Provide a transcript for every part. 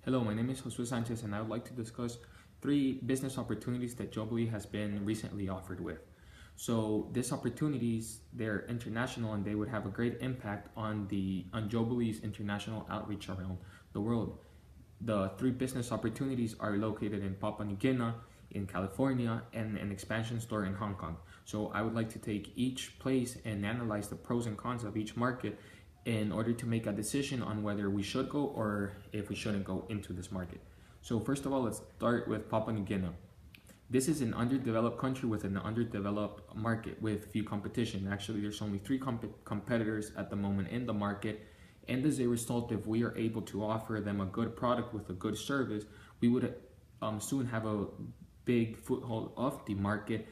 Hello, my name is Josue Sanchez and I would like to discuss three business opportunities that Jobly has been recently offered with. So these opportunities, they're international and they would have a great impact on Jobly's international outreach around the world. The three business opportunities are located in Papua New Guinea, in California, and an expansion store in Hong Kong. So I would like to take each place and analyze the pros and cons of each market in order to make a decision on whether we should go or if we shouldn't go into this market. So first of all, let's start with Papua New Guinea. This is an underdeveloped country with an underdeveloped market with few competition. Actually, there's only three competitors at the moment in the market. And as a result, if we are able to offer them a good product with a good service, we would soon have a big foothold of the market,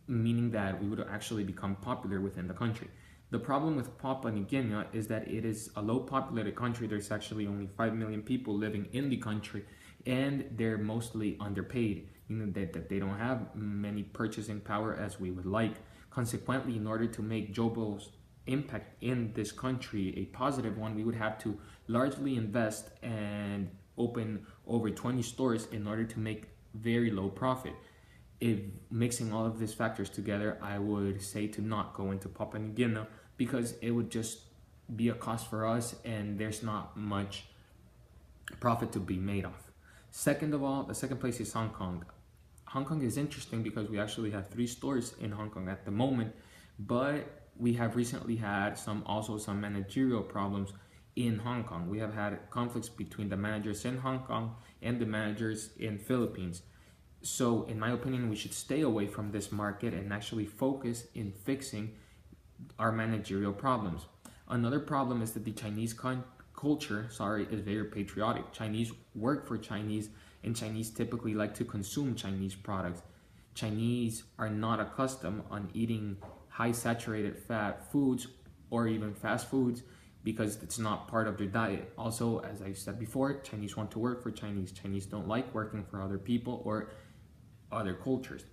meaning that we would actually become popular within the country. The problem with Papua New Guinea is that it is a low populated country. There's actually only 5 million people living in the country, and they're mostly underpaid, meaning that they don't have many purchasing power as we would like. Consequently, in order to make Jobly's impact in this country a positive one, we would have to largely invest and open over 20 stores in order to make very low profit. If mixing all of these factors together, I would say to not go into Papua New Guinea because it would just be a cost for us and there's not much profit to be made off. Second of all, the second place is Hong Kong. Hong Kong is interesting because we actually have 3 stores in Hong Kong at the moment, but we have recently had some managerial problems in Hong Kong. We have had conflicts between the managers in Hong Kong and the managers in Philippines. So in my opinion, we should stay away from this market and actually focus in fixing our managerial problems. Another problem is that the Chinese culture is very patriotic. Chinese work for Chinese, and Chinese typically like to consume Chinese products. Chinese are not accustomed on eating high saturated fat foods or even fast foods because it's not part of their diet. Also, as I said before, Chinese want to work for Chinese. Chinese don't like working for other people or other cultures.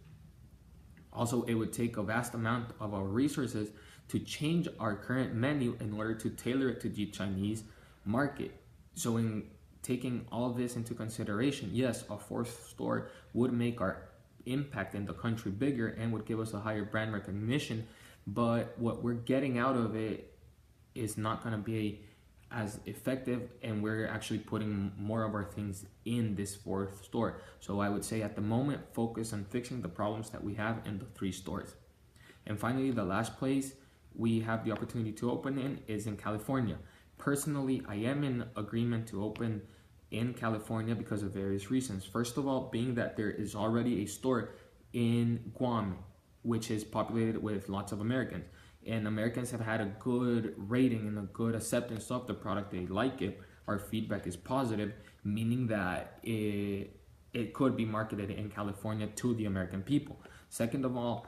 Also, it would take a vast amount of our resources to change our current menu in order to tailor it to the Chinese market. So in taking all of this into consideration, yes, a 4th store would make our impact in the country bigger and would give us a higher brand recognition, but what we're getting out of it is not going to be as effective, and we're actually putting more of our things in this 4th store. So I would say at the moment, focus on fixing the problems that we have in the 3 stores. And finally, the last place we have the opportunity to open in is in California. Personally, I am in agreement to open in California because of various reasons. First of all, being that there is already a store in Guam, which is populated with lots of Americans. And Americans have had a good rating and a good acceptance of the product. They like it. Our feedback is positive, meaning that it could be marketed in California to the American people. Second of all,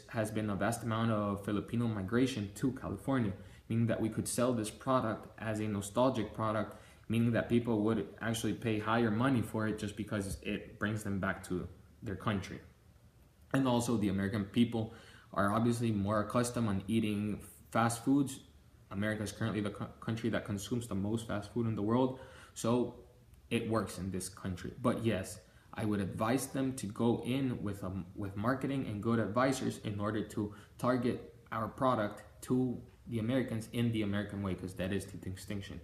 has been a vast amount of Filipino migration to California, meaning that we could sell this product as a nostalgic product, meaning that people would actually pay higher money for it just because it brings them back to their country. And also the American people are obviously more accustomed on eating fast foods. America is currently the country that consumes the most fast food in the world, so it works in this country. But yes, I would advise them to go in with marketing and good advisors in order to target our product to the Americans in the American way, because that is the distinction.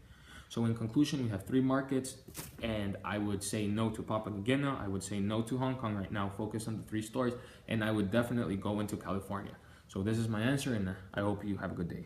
So in conclusion, we have 3 markets, and I would say no to Papua New Guinea. I would say no to Hong Kong right now, focus on the 3 stores, and I would definitely go into California. So this is my answer, and I hope you have a good day.